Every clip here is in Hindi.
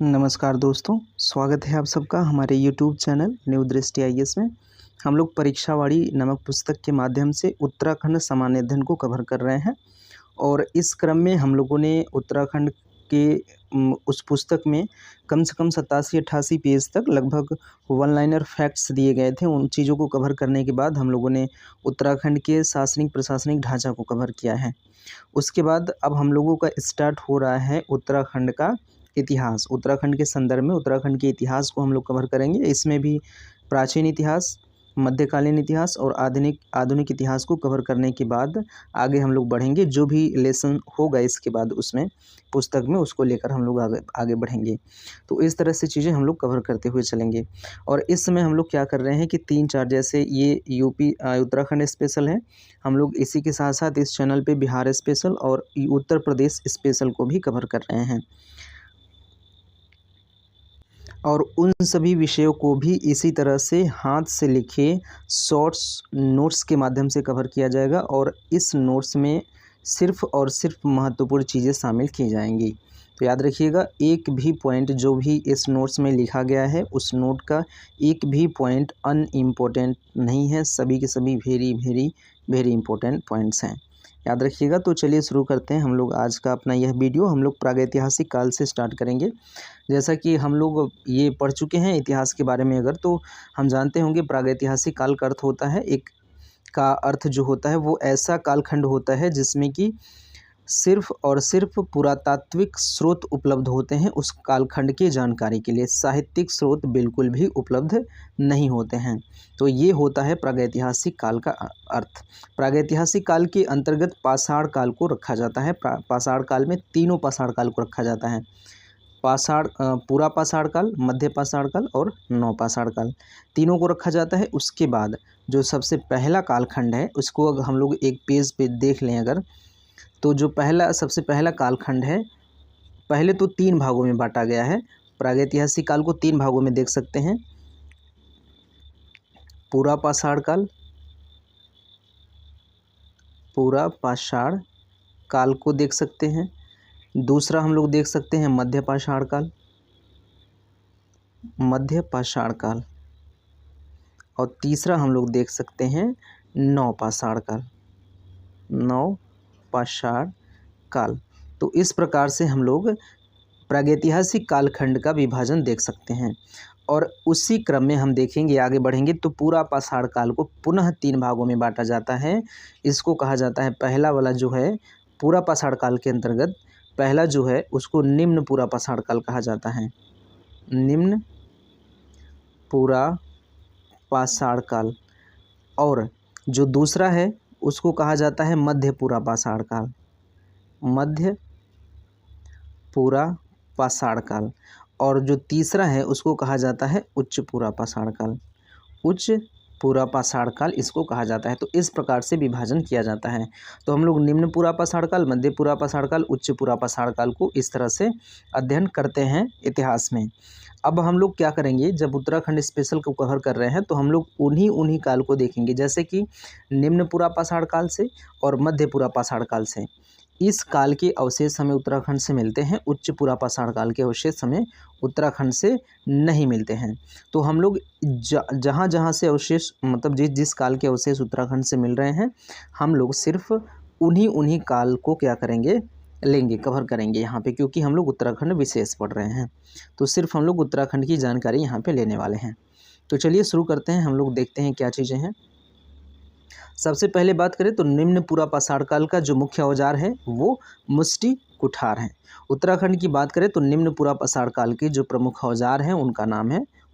नमस्कार दोस्तों, स्वागत है आप सबका हमारे यूट्यूब चैनल न्यू दृष्टि आईएएस में। हम लोग परीक्षावाड़ी नामक पुस्तक के माध्यम से उत्तराखंड सामान्य अध्ययन को कवर कर रहे हैं और इस क्रम में हम लोगों ने उत्तराखंड के उस पुस्तक में कम से कम 87-88 पेज तक लगभग वन लाइनर फैक्ट्स दिए गए थे। उन चीज़ों को कवर करने के बाद हम लोगों ने उत्तराखंड के शासनिक प्रशासनिक ढांचा को कवर किया है। उसके बाद अब हम लोगों का स्टार्ट हो रहा है उत्तराखंड का इतिहास। उत्तराखंड के संदर्भ में उत्तराखंड के इतिहास को हम लोग कवर करेंगे। इसमें भी प्राचीन इतिहास, मध्यकालीन इतिहास और आधुनिक इतिहास को कवर करने के बाद आगे हम लोग बढ़ेंगे। जो भी लेसन होगा इसके बाद उसमें पुस्तक में, उसको लेकर हम लोग आगे बढ़ेंगे। तो इस तरह से चीज़ें हम लोग कवर करते हुए चलेंगे। और इस समय हम लोग क्या कर रहे हैं कि 3-4 जैसे ये यूपी उत्तराखंड स्पेशल है, हम लोग इसी के साथ साथ इस चैनल पे बिहार स्पेशल और उत्तर प्रदेश स्पेशल को भी कवर कर रहे हैं। और उन सभी विषयों को भी इसी तरह से हाथ से लिखे शॉर्ट्स नोट्स के माध्यम से कवर किया जाएगा और इस नोट्स में सिर्फ़ और सिर्फ महत्वपूर्ण चीज़ें शामिल की जाएंगी। तो याद रखिएगा, एक भी पॉइंट जो भी इस नोट्स में लिखा गया है उस नोट का एक भी पॉइंट अनइम्पोर्टेंट नहीं है। सभी के सभी very very very important points हैं, याद रखिएगा। तो चलिए शुरू करते हैं हम लोग आज का अपना यह वीडियो। हम लोग प्रागैतिहासिक काल से स्टार्ट करेंगे। जैसा कि हम लोग ये पढ़ चुके हैं इतिहास के बारे में, अगर तो हम जानते होंगे प्रागैतिहासिक काल का अर्थ होता है, एक का अर्थ जो होता है वो ऐसा कालखंड होता है जिसमें कि सिर्फ और सिर्फ पुरातात्विक स्रोत उपलब्ध होते हैं उस कालखंड की जानकारी के लिए। साहित्यिक स्रोत बिल्कुल भी उपलब्ध नहीं होते हैं। तो ये होता है प्रागैतिहासिक काल का अर्थ। प्रागैतिहासिक काल के अंतर्गत पाषाण काल को रखा जाता है। पाषाण काल में तीनों पाषाण काल को रखा जाता है। पूरा पाषाण काल, मध्य पाषाण काल और नव पाषाण काल, तीनों को रखा जाता है। उसके बाद जो सबसे पहला कालखंड है उसको अगर हम लोग एक पेज पे देख लें अगर, तो जो सबसे पहला कालखंड है, पहले तो 3 भागों में बांटा गया है। प्रागैतिहासिक काल को 3 भागों में देख सकते हैं। पूरा पाषाण काल को देख सकते हैं। दूसरा हम लोग देख सकते हैं मध्य पाषाण काल और तीसरा हम लोग देख सकते हैं नव पाषाण काल। तो इस प्रकार से हम लोग प्रागैतिहासिक कालखंड का विभाजन देख सकते हैं। और उसी क्रम में हम देखेंगे, आगे बढ़ेंगे तो पूरा पाषाण काल को पुनः 3 भागों में बांटा जाता है। इसको कहा जाता है, पहला वाला जो है पूरा पाषाण काल के अंतर्गत पहला जो है उसको निम्न पूरा पाषाण काल कहा जाता है। निम्न पूरा पाषाण काल। और जो दूसरा है उसको कहा जाता है मध्य पूरा पाषाण काल। मध्य पूरा पाषाण काल। और जो तीसरा है उसको कहा जाता है उच्च पूरा पाषाण काल। उच्च पूरा पाषाण काल इसको कहा जाता है। तो इस प्रकार से विभाजन किया जाता है। तो हम लोग निम्न पूरा पाषाण काल, मध्य पूरा पाषाण काल, उच्च पूरा पाषाण काल को इस तरह से अध्ययन करते हैं इतिहास में। अब हम लोग क्या करेंगे, जब उत्तराखंड स्पेशल को कवर कर रहे हैं तो हम लोग उन्हीं काल को देखेंगे, जैसे कि निम्न पूरा पाषाण काल से और मध्य पूरा पाषाण काल से इस काल के अवशेष हमें उत्तराखंड से मिलते हैं। उच्च पूरा पाषाण काल के अवशेष हमें उत्तराखंड से नहीं मिलते हैं। तो हम लोग जहाँ से अवशेष, मतलब जिस काल के अवशेष उत्तराखंड से मिल रहे हैं, हम लोग सिर्फ उन्हीं काल को क्या करेंगे, लेंगे, कवर करेंगे यहाँ पे, क्योंकि हम लोग उत्तराखंड विशेष पढ़ रहे हैं। तो सिर्फ हम लोग उत्तराखंड की जानकारी यहाँ पे लेने वाले हैं। तो चलिए शुरू करते हैं। हम लोग देखते हैं क्या चीज़ें हैं। सबसे पहले बात करें तो निम्न पूरा पाषाण काल का जो मुख्य औजार है वो मुष्टि कुठार है। उत्तराखंड की बात करें तो निम्न पूरा पाषाण काल के जो प्रमुख औजार हैं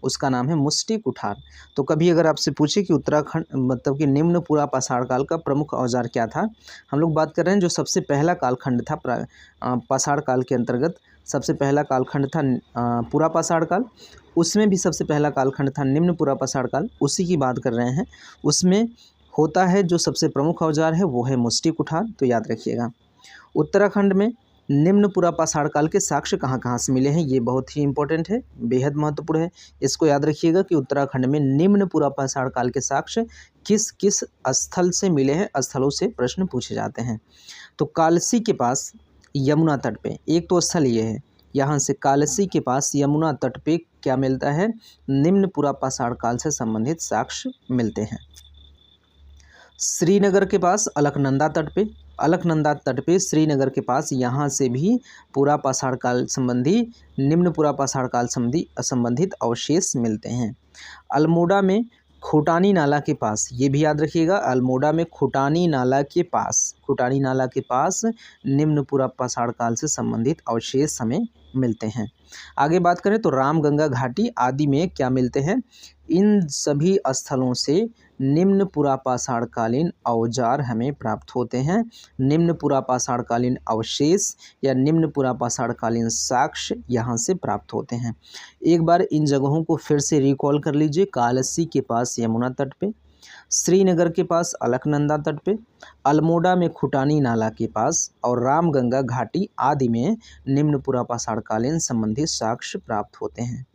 उसका नाम है मुष्टि कुठार। तो कभी अगर आपसे पूछे कि उत्तराखंड मतलब कि निम्न पूरा पाषाण काल का प्रमुख औजार क्या था, हम लोग बात कर रहे हैं जो सबसे पहला कालखंड था पाषाण काल के अंतर्गत सबसे पहला कालखंड था पूरा पाषाण काल। उसमें भी सबसे पहला कालखंड था निम्न पूरा पाषाण काल, उसी की बात कर रहे हैं। उसमें होता है जो सबसे प्रमुख औजार है वो है मुष्टि कुठार। तो याद रखिएगा, उत्तराखंड में निम्न पूरा पाषाण काल के साक्ष्य कहाँ से मिले हैं, ये बहुत ही इंपॉर्टेंट है, बेहद महत्वपूर्ण है। इसको याद रखिएगा कि उत्तराखंड में निम्न पूरा पाषाण काल के साक्ष्य किस किस स्थल से मिले हैं, स्थलों से प्रश्न पूछे जाते हैं। तो कालसी के पास यमुना तट पे एक तो स्थल ये है, यहाँ से कालसी के पास यमुना तट पे क्या मिलता है, निम्न पुरापाषाण काल से संबंधित साक्ष्य मिलते हैं। श्रीनगर के पास अलकनंदा तट पे श्रीनगर के पास यहाँ से भी पुरापाषाण काल संबंधी निम्न पुरापाषाण काल संबंधित अवशेष मिलते हैं। अल्मोड़ा में खोटानी नाला के पास, ये भी याद रखिएगा, अल्मोड़ा में खोटानी नाला के पास निम्न पुरापाषाण काल से संबंधित अवशेष हमें मिलते हैं। आगे बात करें तो रामगंगा घाटी आदि में क्या मिलते हैं, इन सभी स्थलों से निम्न पुरापाषाण कालीन औजार हमें प्राप्त होते हैं। निम्न पुरापाषाण कालीन अवशेष या निम्न पुरापाषाण कालीन साक्ष्य यहाँ से प्राप्त होते हैं। एक बार इन जगहों को फिर से रिकॉल कर लीजिए। कालसी के पास यमुना तट पे, श्रीनगर के पास अलकनंदा तट पे, अल्मोड़ा में खुटानी नाला के पास और रामगंगा घाटी आदि में निम्न पुरापाषाण कालीन संबंधी साक्ष्य प्राप्त होते हैं।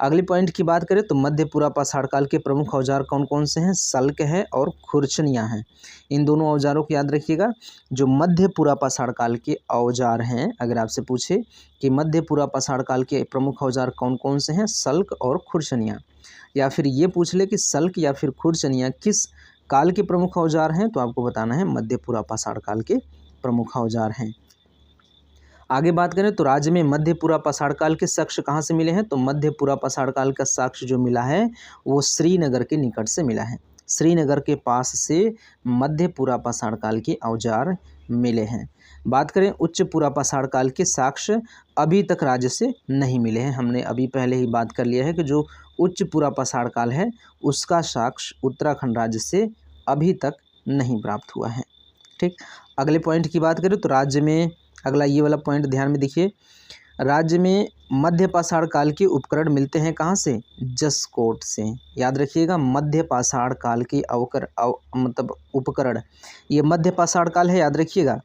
अगले पॉइंट की बात करें तो मध्य पुरापाषाण काल के प्रमुख औजार कौन कौन से हैं, सल्क है और खुरचनियाँ हैं। इन दोनों औजारों को याद रखिएगा। जो मध्य पुरापाषाण काल के औजार हैं, अगर आपसे पूछे कि मध्य पुरापाषाण काल के प्रमुख औजार कौन कौन से हैं, सल्क और खुरचनियाँ, या फिर ये पूछ ले कि सल्क या फिर खुरचनियाँ किस काल के प्रमुख औजार हैं, तो आपको बताना है मध्य पुरापाषाण काल के प्रमुख औजार हैं। आगे बात करें तो राज्य में मध्य पुरापाषाण काल के साक्ष्य कहाँ से मिले हैं, तो मध्य पुरापाषाण काल का साक्ष्य जो मिला है वो श्रीनगर के निकट से मिला है। श्रीनगर के पास से मध्य पुरापाषाण काल के औजार मिले हैं। बात करें उच्च पुरापाषाण काल के साक्ष्य अभी तक राज्य से नहीं मिले हैं। हमने अभी पहले ही बात कर लिया है कि जो उच्च पुरापाषाण काल है उसका साक्ष्य उत्तराखंड राज्य से अभी तक नहीं प्राप्त हुआ है। ठीक, अगले पॉइंट की बात करें तो राज्य में अगला ये वाला पॉइंट ध्यान में देखिए, राज्य में मध्य पाषाण काल के उपकरण मिलते हैं कहाँ से, जसकोट से। याद रखिएगा, मध्य पाषाण काल के मतलब उपकरण, ये मध्य पाषाण काल है, याद रखिएगा,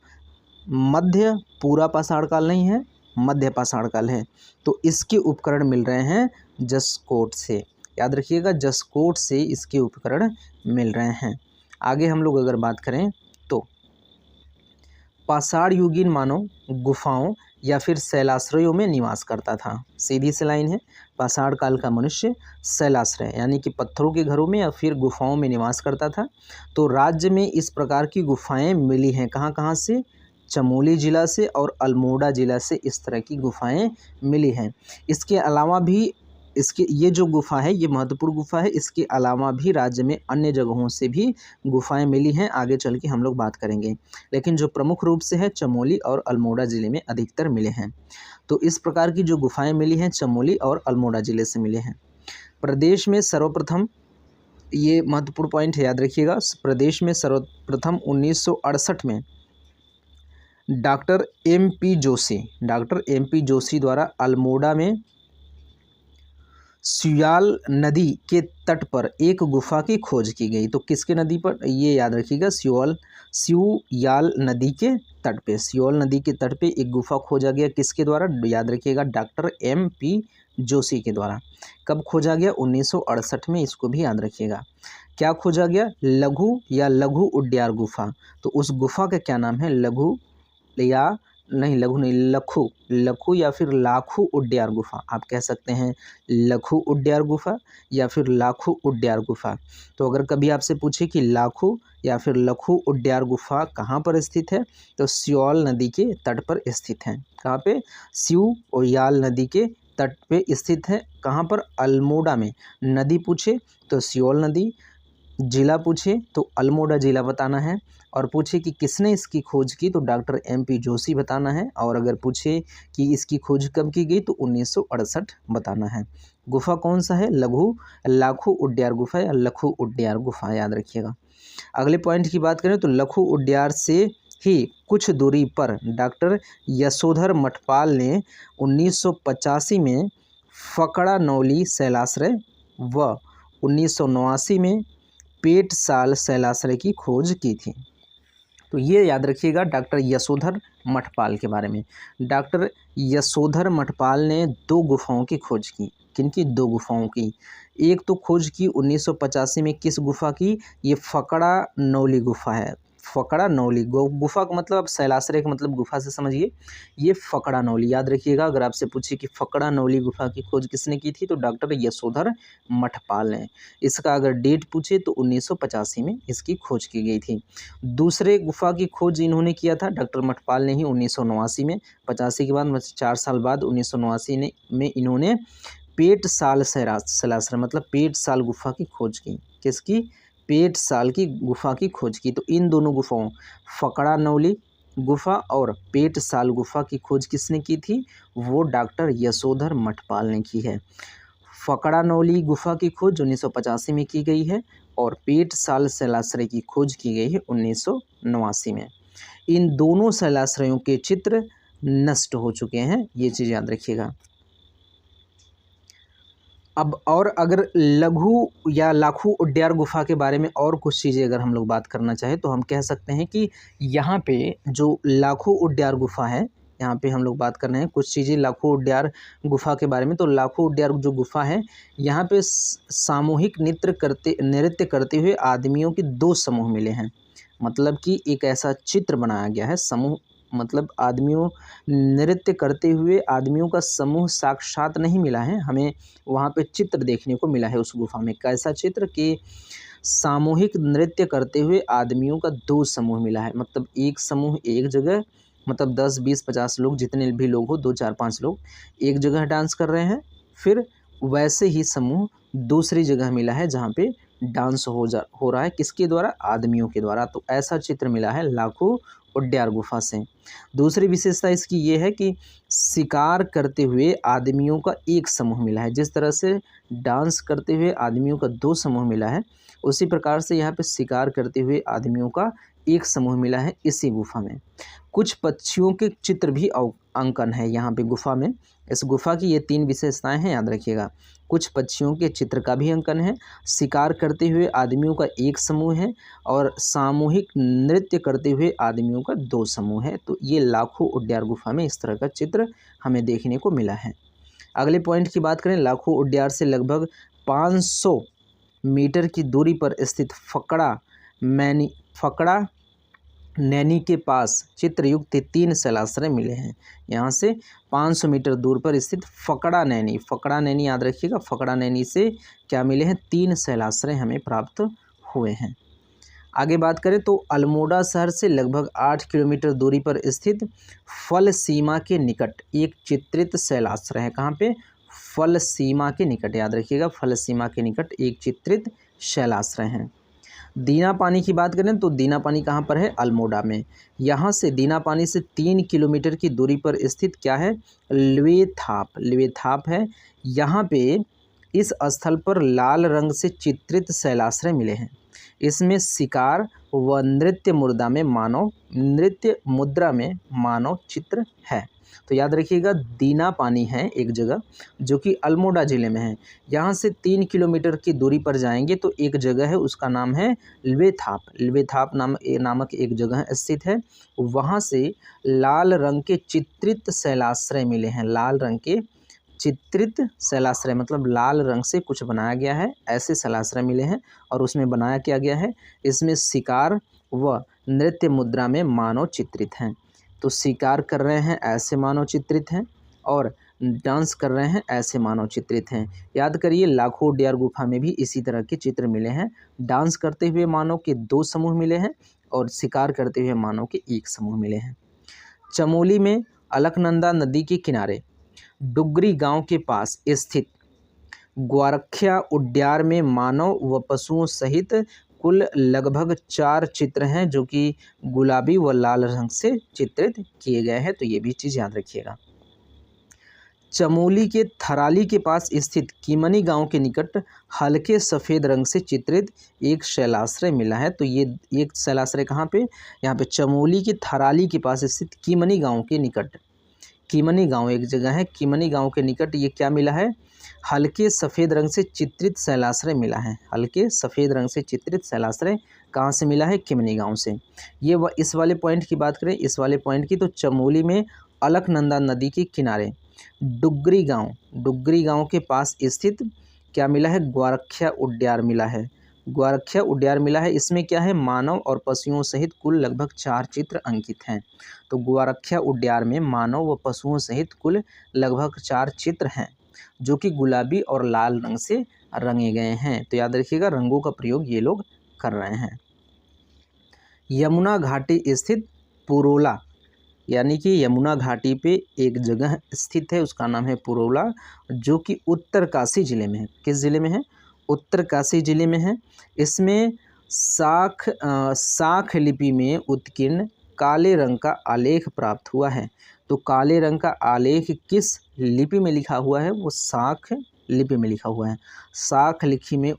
मध्य पूरा पाषाण काल नहीं है, मध्य पाषाण काल है। तो इसके उपकरण मिल रहे हैं जसकोट से। याद रखिएगा, जसकोट से इसके उपकरण मिल रहे हैं। आगे हम लोग अगर बात करें तो पाषाण युगीन मानव गुफाओं या फिर शैलाश्रयों में निवास करता था। सीधी सी लाइन है, पाषाण काल का मनुष्य शैलाश्रय यानी कि पत्थरों के घरों में या फिर गुफाओं में निवास करता था। तो राज्य में इस प्रकार की गुफाएं मिली हैं, कहाँ कहाँ से, चमोली जिला से और अल्मोड़ा जिला से इस तरह की गुफाएं मिली हैं। इसके अलावा भी ये जो गुफा है ये महत्वपूर्ण गुफा है। इसके अलावा भी राज्य में अन्य जगहों से भी गुफाएं मिली हैं, आगे चल के हम लोग बात करेंगे, लेकिन जो प्रमुख रूप से है चमोली और अल्मोड़ा ज़िले में अधिकतर मिले हैं। तो इस प्रकार की जो गुफाएं मिली हैं चमोली और अल्मोड़ा ज़िले से मिले हैं। प्रदेश में सर्वप्रथम, ये महत्वपूर्ण पॉइंट है, याद रखिएगा, प्रदेश में सर्वप्रथम 1968 में डॉक्टर एम पी जोशी द्वारा अल्मोड़ा में स्यूयाल नदी के तट पर एक गुफा की खोज की गई। तो किसके नदी पर, ये याद रखिएगा, स्यूयाल नदी के तट पे, स्यूयाल नदी के तट पे एक गुफा खोजा गया, किसके द्वारा, याद रखिएगा, डॉक्टर एम पी जोशी के द्वारा। कब खोजा गया, 1968 में, इसको भी याद रखिएगा। क्या खोजा गया, लघु या लघु उड्डयार गुफा। तो उस गुफा का क्या नाम है, लघु लखू या फिर लाखू उड्डयार गुफा, आप कह सकते हैं लखू उड्डयार गुफा या फिर लाखू उड्डयार गुफा। तो अगर कभी आपसे पूछे कि लाखू या फिर लखू उड्डयार गुफा कहाँ पर स्थित है, तो स्यूयाल नदी के तट पर स्थित है। कहाँ पे, स्यूयाल नदी के तट पे स्थित है। कहाँ पर, अल्मोड़ा में। नदी पूछे तो स्यूयाल नदी, जिला पूछे तो अल्मोड़ा जिला बताना है, और पूछे कि किसने इसकी खोज की तो डॉक्टर एम पी जोशी बताना है, और अगर पूछे कि इसकी खोज कब की गई तो 1968 बताना है। गुफा कौन सा है, लाखू उड्डयार गुफा या लखू उड्डयार गुफा, याद रखिएगा। अगले पॉइंट की बात करें तो लखू उड्डयार से ही कुछ दूरी पर डॉक्टर यशोधर मठपाल ने 1985 में फकड़ा नौली शैलाश्रय व 1989 में पेटसाल शैलाश्रय की खोज की थी। तो ये याद रखिएगा डॉक्टर यशोधर मठपाल के बारे में। डॉक्टर यशोधर मठपाल ने 2 गुफाओं की खोज की। किनकी, 2 गुफाओं की। एक तो खोज की 1985 में किस गुफा की, ये फकड़ा नौली गुफा है। फकड़ा नौली, गुफा का मतलब आप शैलाश्रय का मतलब गुफा से समझिए, ये फकड़ा नौली याद रखिएगा। अगर आपसे पूछे कि फकड़ा नौली गुफा की खोज किसने की थी, तो डॉक्टर यशोधर मठपाल ने। इसका अगर डेट पूछे तो 1985 में इसकी खोज की गई थी। दूसरे गुफा की खोज इन्होंने किया था डॉक्टर मठपाल ने ही 1989 में। 85 के बाद 4 साल बाद 1989 में इन्होंने पेटसाल शैलाश्रय मतलब पेटसाल गुफा की खोज की। किसकी? पेटसाल की गुफा की खोज की। तो इन दोनों गुफाओं, फकड़ा नौली गुफा और पेटसाल गुफा की खोज किसने की थी? वो डॉक्टर यशोधर मठपाल ने की है। फकड़ा नौली गुफा की खोज 1985 में की गई है और पेटसाल शैलाश्रय की खोज की गई है 1989 में। इन दोनों शैलाश्रयों के चित्र नष्ट हो चुके हैं, ये चीज़ याद रखिएगा। अब और अगर लघु या लाखू उड्डयन गुफा के बारे में और कुछ चीज़ें अगर हम लोग बात करना चाहें तो हम कह सकते हैं कि यहाँ पे जो लाखू उड्डयन गुफा है, यहाँ पे हम लोग बात कर रहे हैं कुछ चीज़ें लाखू उड्डयन गुफा के बारे में। तो लाखू उड्डयन जो गुफा है, यहाँ पे सामूहिक नृत्य करते हुए आदमियों के 2 समूह मिले हैं। मतलब कि एक ऐसा चित्र बनाया गया है, समूह मतलब आदमियों नृत्य करते हुए आदमियों का समूह साक्षात नहीं मिला है, हमें वहाँ पे चित्र देखने को मिला है उस गुफा में। कैसा चित्र? कि सामूहिक नृत्य करते हुए आदमियों का 2 समूह मिला है। मतलब एक समूह एक जगह, मतलब 10, 20, 50 लोग, जितने भी लोग हो, 2, 4, 5 लोग एक जगह डांस कर रहे हैं। फिर वैसे ही समूह दूसरी जगह मिला है जहाँ पे डांस हो रहा है, किसके द्वारा? आदमियों के द्वारा। तो ऐसा चित्र मिला है लाखू उड्डयन गुफा से। दूसरी विशेषता इसकी ये है कि शिकार करते हुए आदमियों का एक समूह मिला है। जिस तरह से डांस करते हुए आदमियों का 2 समूह मिला है, उसी प्रकार से यहाँ पे शिकार करते हुए आदमियों का एक समूह मिला है इसी गुफा में। कुछ पक्षियों के चित्र भी अंकन है यहाँ पे गुफा में। इस गुफा की ये 3 विशेषताएं हैं, याद रखिएगा। कुछ पक्षियों के चित्र का भी अंकन है, शिकार करते हुए आदमियों का एक समूह है और सामूहिक नृत्य करते हुए आदमियों का 2 समूह है। तो ये लाखू उड्डयन गुफा में इस तरह का चित्र हमें देखने को मिला है। अगले पॉइंट की बात करें, लाखू उड्डयन से लगभग 500 मीटर की दूरी पर स्थित फकड़ा नैनी के पास चित्रयुक्त 3 शैलाश्रय मिले हैं। यहाँ से 500 मीटर दूर पर स्थित फकड़ा नैनी याद रखिएगा। फकड़ा नैनी से क्या मिले हैं? 3 शैलाश्रय हमें प्राप्त हुए हैं। आगे बात करें तो अल्मोड़ा शहर से लगभग 8 किलोमीटर दूरी पर स्थित फल सीमा के निकट एक चित्रित शैलाश्रय है। कहाँ पे? फल सीमा के निकट, याद रखिएगा। फल सीमा के निकट एक चित्रित शैलाश्रय है। दीना पानी की बात करें तो दीना पानी कहाँ पर है? अल्मोड़ा में। यहाँ से दीना पानी से 3 किलोमीटर की दूरी पर स्थित क्या है? लिवेथाप है। यहाँ पे इस स्थल पर लाल रंग से चित्रित शैलाश्रय मिले हैं। इसमें शिकार व नृत्य मुद्रा में मानव चित्र है। तो याद रखिएगा, दीना पानी है एक जगह जो कि अल्मोड़ा ज़िले में है। यहाँ से 3 किलोमीटर की दूरी पर जाएंगे तो एक जगह है, उसका नाम है लिवेथाप नामक एक जगह स्थित है। वहाँ से लाल रंग के चित्रित शैलाश्रय मिले हैं। लाल रंग के चित्रित शैलाश्रय मतलब लाल रंग से कुछ बनाया गया है, ऐसे शैलाश्रय मिले हैं। और उसमें बनाया क्या गया है? इसमें शिकार व नृत्य मुद्रा में मानव चित्रित हैं। तो शिकार कर रहे हैं ऐसे मानव चित्रित हैं और डांस कर रहे हैं ऐसे मानव चित्रित हैं। याद करिए, लाखू उड्डयन गुफा में भी इसी तरह के चित्र मिले हैं। डांस करते हुए मानव के 2 समूह मिले हैं और शिकार करते हुए मानव के 1 समूह मिले हैं। चमोली में अलकनंदा नदी के किनारे डुगरी गांव के पास स्थित ग्वारख्या उड्डयन में मानव व पशुओं सहित कुल लगभग 4 चित्र हैं जो कि गुलाबी व लाल रंग से चित्रित किए गए हैं। तो ये भी चीज़ याद रखिएगा। चमोली के थराली के पास स्थित कीमनी गांव के निकट हल्के सफ़ेद रंग से चित्रित एक शैलाश्रय मिला है। तो ये एक शैलाश्रय कहाँ पे? यहाँ पे चमोली के थराली के पास स्थित कीमनी गांव के निकट। कीमनी गांव एक जगह है, कीमनी गांव के निकट ये क्या मिला है? हल्के सफ़ेद रंग से चित्रित शैलाश्रय मिला है। हल्के सफ़ेद रंग से चित्रित शैलाश्रय कहाँ से मिला है? कीमनी गांव से। ये इस वाले पॉइंट की बात करें, इस वाले पॉइंट की, तो चमोली में अलकनंदा नदी के किनारे डुगरी गांव के पास स्थित क्या मिला है? ग्वारख्या उड्डयन मिला है। ग्वारख्या उड्यान मिला है, इसमें क्या है, मानव और पशुओं सहित कुल लगभग 4 चित्र अंकित हैं। तो ग्वारख्या उड्यान में मानव व पशुओं सहित कुल लगभग 4 चित्र हैं जो कि गुलाबी और लाल रंग से रंगे गए हैं। तो याद रखिएगा, रंगों का प्रयोग ये लोग कर रहे हैं। यमुना घाटी स्थित पुरोला, यानी कि यमुना घाटी पे एक जगह स्थित है, उसका नाम है पुरोला, जो कि उत्तरकाशी जिले में है। किस जिले में है? उत्तरकाशी जिले में है। इसमें शाख लिपि में उत्कीर्ण काले रंग का आलेख प्राप्त हुआ है। तो काले रंग का आलेख किस लिपि में लिखा हुआ है? वो शाख लिपि में लिखा हुआ है। शाख लिपि में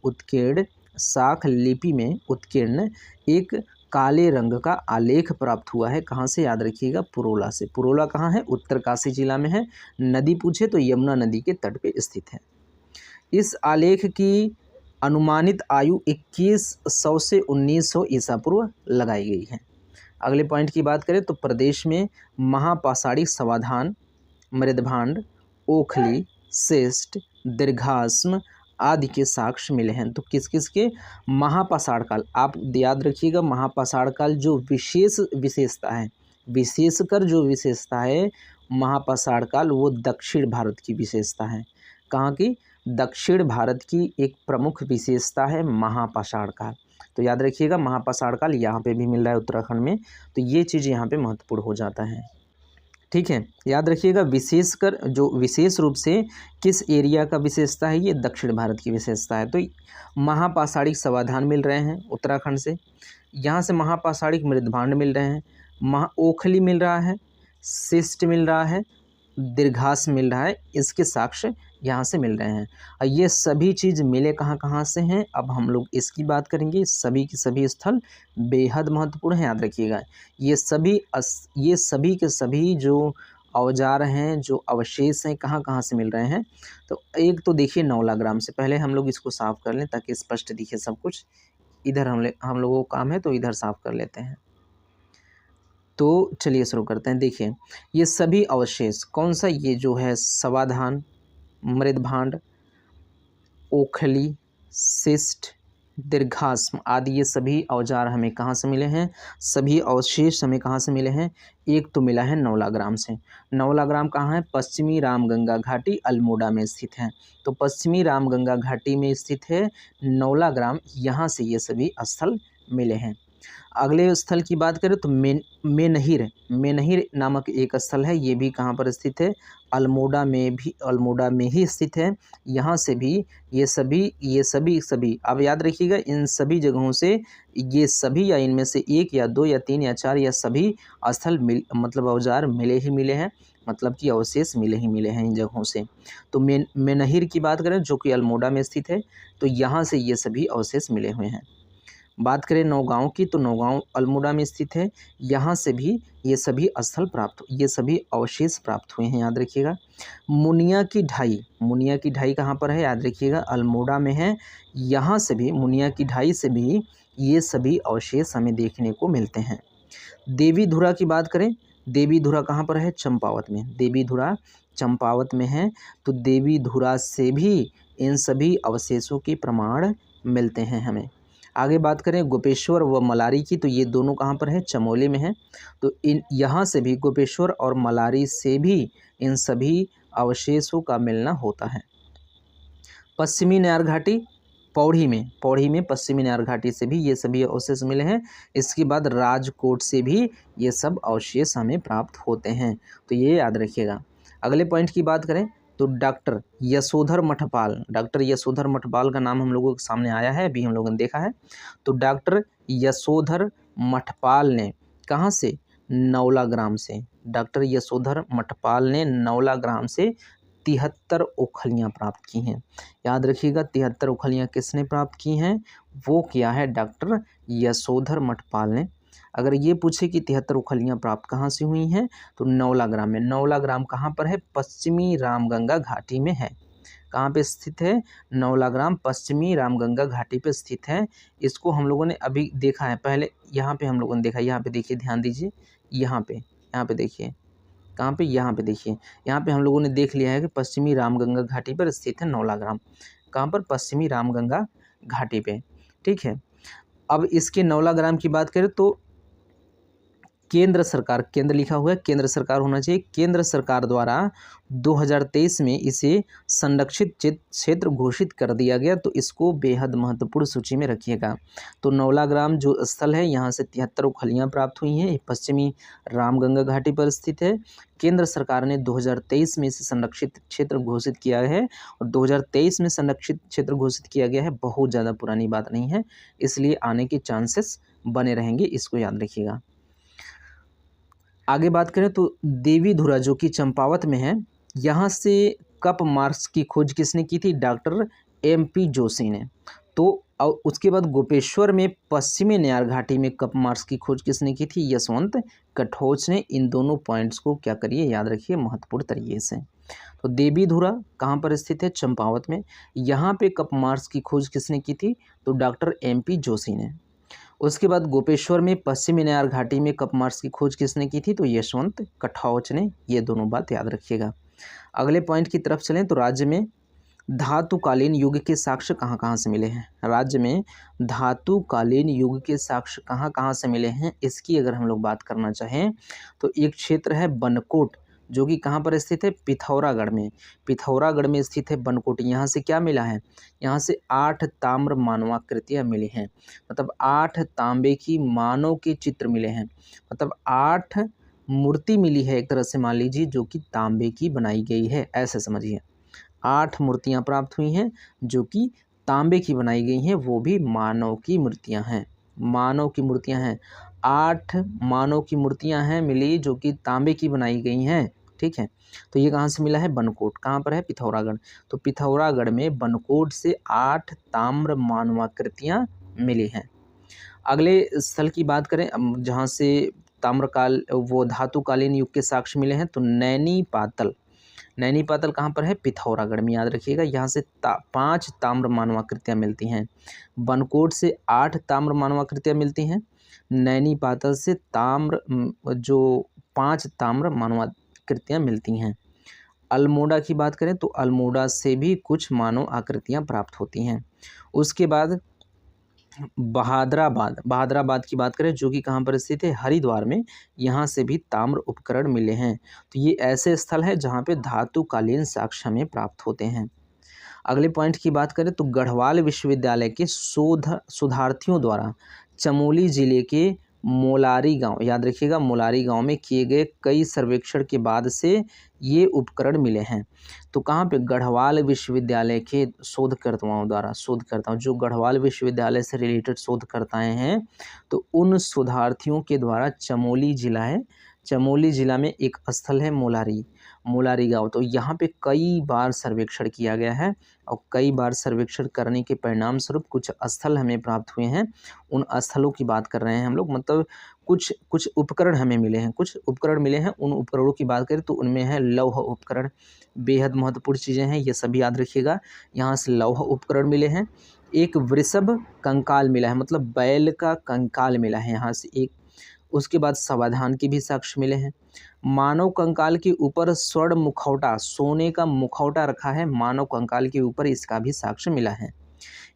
उत्कीर्ण एक काले रंग का आलेख प्राप्त हुआ है। कहाँ से? याद रखिएगा, पुरोला से। पुरोला कहाँ है? उत्तरकाशी जिला में है। नदी पूछे तो यमुना नदी के तट पे स्थित है। इस आलेख की अनुमानित आयु 2100 से 1900 ईसा पूर्व लगाई गई है। अगले पॉइंट की बात करें तो प्रदेश में महापाषाणी समाधान, मृदभांड, ओखली, शिष्ट, दीर्घाश्म आदि के साक्ष्य मिले हैं। तो किस किस के? महापाषाण काल। आप याद रखिएगा, महापाषाण काल जो विशेषता है, विशेषकर जो विशेषता है महापाषाण काल, वो दक्षिण भारत की विशेषता है। कहाँ की? दक्षिण भारत की एक प्रमुख विशेषता है महापाषाण काल। तो याद रखिएगा, महापाषाण काल यहाँ पे भी मिल रहा है उत्तराखंड में, तो ये चीज़ यहाँ पे महत्वपूर्ण हो जाता है। ठीक है, याद रखिएगा, विशेषकर जो विशेष रूप से किस एरिया का विशेषता है? ये दक्षिण भारत की विशेषता है। तो महापाषाणिक समाधान मिल रहे हैं उत्तराखंड से, यहाँ से महापाषाणिक मृदभांड मिल रहे हैं, ओखली मिल रहा है, शिष्ट मिल रहा है, दीर्घाश्म मिल रहा है, इसके साक्ष्य यहाँ से मिल रहे हैं। और ये सभी चीज़ मिले कहाँ कहाँ से हैं? अब हम लोग इसकी बात करेंगे। सभी के सभी स्थल बेहद महत्वपूर्ण है, याद रखिएगा। ये सभी के सभी जो औजार हैं, जो अवशेष हैं, कहाँ कहाँ से मिल रहे हैं? तो एक तो देखिए नौलाग्राम से। पहले हम लोग इसको साफ कर लें ताकि स्पष्ट दिखे सब कुछ। इधर हम लोगों को काम है तो इधर साफ कर लेते हैं। तो चलिए शुरू करते हैं। देखिए, ये सभी अवशेष कौन सा? ये जो है समाधान, मृदभांड, ओखली, शिष्ट, दीर्घाश्म आदि, ये सभी औजार हमें कहाँ से मिले हैं? सभी अवशेष हमें कहाँ से मिले हैं? एक तो मिला है नौलाग्राम से। नौलाग्राम कहाँ है? पश्चिमी रामगंगा घाटी अल्मोड़ा में स्थित है। तो पश्चिमी रामगंगा घाटी में स्थित है नौलाग्राम, यहाँ से ये सभी स्थल मिले हैं। अगले स्थल की बात करें तो मेनहिर नामक एक स्थल है, ये भी कहाँ पर स्थित है? अल्मोड़ा में ही स्थित है। यहाँ से भी ये सभी अब याद रखिएगा, इन सभी जगहों से ये सभी या इनमें से एक या दो या तीन या चार या सभी स्थल मतलब औजार मिले ही मिले हैं, मतलब कि अवशेष मिले ही मिले हैं इन जगहों से। तो मेनहिर की बात करें जो कि अल्मोड़ा में स्थित है, तो यहाँ से ये सभी अवशेष मिले हुए हैं। बात करें नौगांव की, तो नौगांव अल्मोड़ा में स्थित है, यहाँ से भी ये सभी अवशेष प्राप्त हुए हैं, याद रखिएगा। मुनिया की ढाई कहाँ पर है? याद रखिएगा, अल्मोड़ा में है। यहाँ से भी मुनिया की ढाई से भी ये सभी अवशेष हमें देखने को मिलते हैं। देवीधुरा की बात करें, देवीधुरा कहाँ पर है? चंपावत में। देवीधुरा चंपावत में है, तो देवीधुरा से भी इन सभी अवशेषों के प्रमाण मिलते हैं हमें। आगे बात करें गोपेश्वर व मलारी की, तो ये दोनों कहाँ पर है? चमोली में है। तो यहाँ से भी गोपेश्वर और मलारी से भी इन सभी अवशेषों का मिलना होता है। पश्चिमी नयार घाटी पौड़ी में पश्चिमी नयार घाटी से भी ये सभी अवशेष मिले हैं। इसके बाद राजकोट से भी ये सब अवशेष हमें प्राप्त होते हैं, तो ये याद रखिएगा। अगले पॉइंट की बात करें तो डॉक्टर यशोधर मठपाल का नाम हम लोगों के सामने आया है, अभी हम लोगों ने देखा है। तो डॉक्टर यशोधर मठपाल ने कहाँ से? नौलाग्राम से। डॉक्टर यशोधर मठपाल ने नौलाग्राम से 73 ओखलियाँ प्राप्त की हैं। याद रखिएगा, 73 ओखलियाँ किसने प्राप्त की हैं? वो किया है डॉक्टर यशोधर मठपाल ने। अगर ये पूछे कि 73 ओखलियाँ प्राप्त कहाँ से हुई हैं, तो नौलाग्राम में। नौलाग्राम कहाँ पर है? पश्चिमी रामगंगा घाटी में है। कहाँ पे स्थित है? नौलाग्राम पश्चिमी रामगंगा घाटी पे स्थित है। इसको हम लोगों ने अभी देखा है, पहले यहाँ पे हम लोगों ने देखा। यहाँ पे देखिए, ध्यान दीजिए, यहाँ पे देखिए, कहाँ पे? यहाँ पे देखिए, यहाँ पे हम लोगों ने देख लिया है कि पश्चिमी रामगंगा घाटी पर स्थित है नौलाग्राम। कहाँ पर? पश्चिमी रामगंगा घाटी पे। ठीक है। अब इसके 9 ग्राम की बात करें तो केंद्र सरकार, केंद्र लिखा हुआ है, केंद्र सरकार होना चाहिए, केंद्र सरकार द्वारा 2023 में इसे संरक्षित क्षेत्र घोषित कर दिया गया, तो इसको बेहद महत्वपूर्ण सूची में रखिएगा। तो 9 ग्राम जो स्थल है यहाँ से 73 खलियाँ प्राप्त हुई हैं, ये पश्चिमी रामगंगा घाटी पर स्थित है। केंद्र सरकार ने 2023 में इसे संरक्षित क्षेत्र घोषित किया है, और 2023 में संरक्षित क्षेत्र घोषित किया गया है, बहुत ज़्यादा पुरानी बात नहीं है, इसलिए आने के चांसेस बने रहेंगे, इसको याद रखिएगा। आगे बात करें तो देवीधुरा जो कि चंपावत में है, यहाँ से कप मार्क्स की खोज किसने की थी? डॉक्टर MP जोशी ने। तो उसके बाद गोपेश्वर में पश्चिमी नयार घाटी में कप मार्क्स की खोज किसने की थी? यशवंत कठोच ने। इन दोनों पॉइंट्स को क्या करिए, याद रखिए महत्वपूर्ण तरीके से। तो देवीधुरा कहाँ पर स्थित है? चंपावत में। यहाँ पे कप मार्क्स की खोज किसने की थी? तो डॉक्टर MP जोशी ने। उसके बाद गोपेश्वर में पश्चिमी नयार घाटी में कप मार्क्स की खोज किसने की थी? तो यशवंत कठोच ने। ये दोनों बात याद रखिएगा। अगले पॉइंट की तरफ चलें तो राज्य में धातुकालीन युग के साक्ष्य कहाँ कहाँ से मिले हैं? राज्य में धातुकालीन युग के साक्ष्य कहाँ कहाँ से मिले हैं, इसकी अगर हम लोग बात करना चाहें तो एक क्षेत्र है बनकोट, जो कि कहाँ पर स्थित है? पिथौरागढ़ में। पिथौरागढ़ में स्थित है बनकोट। यहाँ से क्या मिला है? यहाँ से 8 ताम्र मानवाकृतियाँ मिली हैं, मतलब 8 तांबे की मानव के चित्र मिले हैं, मतलब 8 मूर्ति मिली है एक तरह से, मान लीजिए, जो कि तांबे की बनाई गई है, ऐसे समझिए। 8 मूर्तियाँ प्राप्त हुई हैं जो कि तांबे की बनाई गई हैं, वो भी मानव की मूर्तियाँ हैं, मानव की मूर्तियाँ हैं। 8 मानव की मूर्तियाँ हैं मिली जो कि तांबे की बनाई गई हैं, ठीक है। तो ये कहाँ से मिला है? बनकोट। कहाँ पर है? पिथौरागढ़। तो पिथौरागढ़ में बनकोट से 8 ताम्र मानवाकृतियाँ मिली हैं। अगले स्थल की बात करें जहाँ से ताम्रकाल वो धातुकालीन युग के साक्ष्य मिले हैं, तो नैनी पातल। नैनी पातल कहाँ पर है? पिथौरागढ़ में, याद रखिएगा। यहाँ से 5 ताम्र मानवाकृतियाँ मिलती हैं। बनकोट से 8 ताम्र मानवाकृतियाँ मिलती हैं। नैनी पातल से जो 5 ताम्र मानवाकृतियाँ मिलती हैं। अल्मोड़ा की बात करें तो अल्मोड़ा से भी कुछ मानव आकृतियाँ प्राप्त होती हैं। उसके बाद बहादराबाद की बात करें जो कि कहाँ पर स्थित है? हरिद्वार में। यहाँ से भी ताम्र उपकरण मिले हैं। तो ये ऐसे स्थल है जहाँ पे धातुकालीन साक्ष्य हमें प्राप्त होते हैं। अगले पॉइंट की बात करें तो गढ़वाल विश्वविद्यालय के शोधार्थियों द्वारा चमोली जिले के मोलारी गांव, याद रखिएगा, मोलारी गांव में किए गए कई सर्वेक्षण के बाद से ये उपकरण मिले हैं। तो कहाँ पे? गढ़वाल विश्वविद्यालय के शोधकर्ताओं द्वारा, शोधकर्ताओं जो गढ़वाल विश्वविद्यालय से रिलेटेड शोधकर्ताएँ हैं, तो उन शोधार्थियों के द्वारा चमोली जिला है, चमोली जिला में एक स्थल है मोलारी गांव। तो यहाँ पे कई बार सर्वेक्षण किया गया है, और कई बार सर्वेक्षण करने के परिणाम स्वरूप कुछ स्थल हमें प्राप्त हुए हैं। उन स्थलों की बात कर रहे हैं हम लोग, मतलब कुछ उपकरण हमें मिले हैं, कुछ उपकरण मिले हैं। उन उपकरणों की बात करें तो उनमें है लौह उपकरण, बेहद महत्वपूर्ण चीज़ें हैं, ये सभी याद रखिएगा। यहाँ से लौह उपकरण मिले हैं। एक वृषभ कंकाल मिला है, मतलब बैल का कंकाल मिला है यहाँ से एक। उसके बाद समाधान के भी साक्ष्य मिले हैं। मानव कंकाल के ऊपर स्वर्ण मुखौटा, सोने का मुखौटा रखा है मानव कंकाल के ऊपर, इसका भी साक्ष्य मिला है।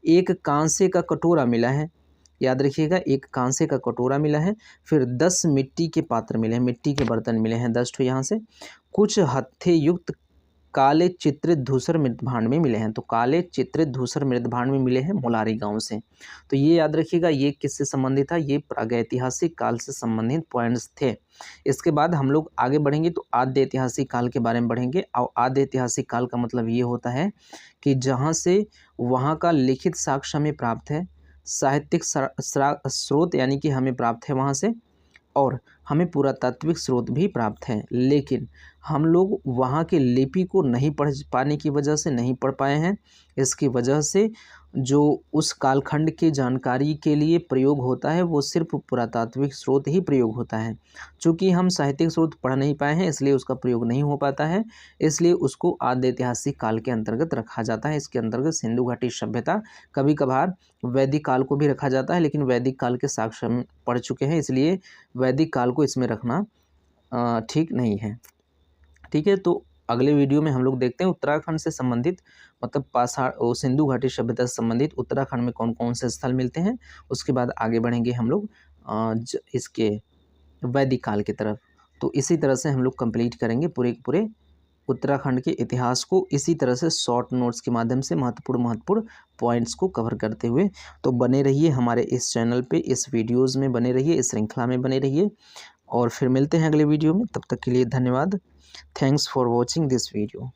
एक कांसे का कटोरा मिला है, याद रखिएगा, एक कांसे का कटोरा मिला है। फिर 10 मिट्टी के पात्र मिले हैं, मिट्टी के बर्तन मिले हैं 10 ठो यहाँ से। कुछ हत्थे युक्त काले चित्रित धूसर मृदभांड में मिले हैं, तो काले चित्रित धूसर मृदभांड में मिले हैं मोलारी गांव से। तो ये याद रखिएगा, ये किससे संबंधित था? ये प्रागैतिहासिक काल से संबंधित पॉइंट्स थे। इसके बाद हम लोग आगे बढ़ेंगे तो आद्य ऐतिहासिक काल के बारे में बढ़ेंगे। और आद्य ऐतिहासिक काल का मतलब ये होता है कि जहाँ से वहाँ का लिखित साक्ष्य हमें प्राप्त है, साहित्यिक स्रोत यानी कि हमें प्राप्त है वहाँ से, और हमें पुरातात्विक स्रोत भी प्राप्त हैं, लेकिन हम लोग वहाँ के लिपि को नहीं पढ़ पाने की वजह से नहीं पढ़ पाए हैं। इसकी वजह से जो उस कालखंड के जानकारी के लिए प्रयोग होता है वो सिर्फ पुरातात्विक स्रोत ही प्रयोग होता है। चूँकि हम साहित्यिक स्रोत पढ़ नहीं पाए हैं इसलिए उसका प्रयोग नहीं हो पाता है, इसलिए उसको आद्य ऐतिहासिक काल के अंतर्गत रखा जाता है। इसके अंतर्गत सिंधु घाटी सभ्यता, कभी कभार वैदिक काल को भी रखा जाता है, लेकिन वैदिक काल के साक्ष्य हम पढ़ चुके हैं, इसलिए वैदिक काल को इसमें रखना ठीक नहीं है। ठीक है, तो अगले वीडियो में हम लोग देखते हैं उत्तराखंड से संबंधित मतलब पाषाण सिंधु घाटी सभ्यता से संबंधित उत्तराखंड में कौन कौन से स्थल मिलते हैं। उसके बाद आगे बढ़ेंगे हम लोग इसके वैदिक काल की तरफ। तो इसी तरह से हम लोग कंप्लीट करेंगे पूरे के पूरे उत्तराखंड के इतिहास को, इसी तरह से शॉर्ट नोट्स के माध्यम से महत्वपूर्ण पॉइंट्स को कवर करते हुए। तो बने रहिए हमारे इस चैनल पे, इस वीडियोज़ में बने रहिए, इस श्रृंखला में बने रहिए और फिर मिलते हैं अगले वीडियो में। तब तक के लिए धन्यवाद। Thanks for watching this video.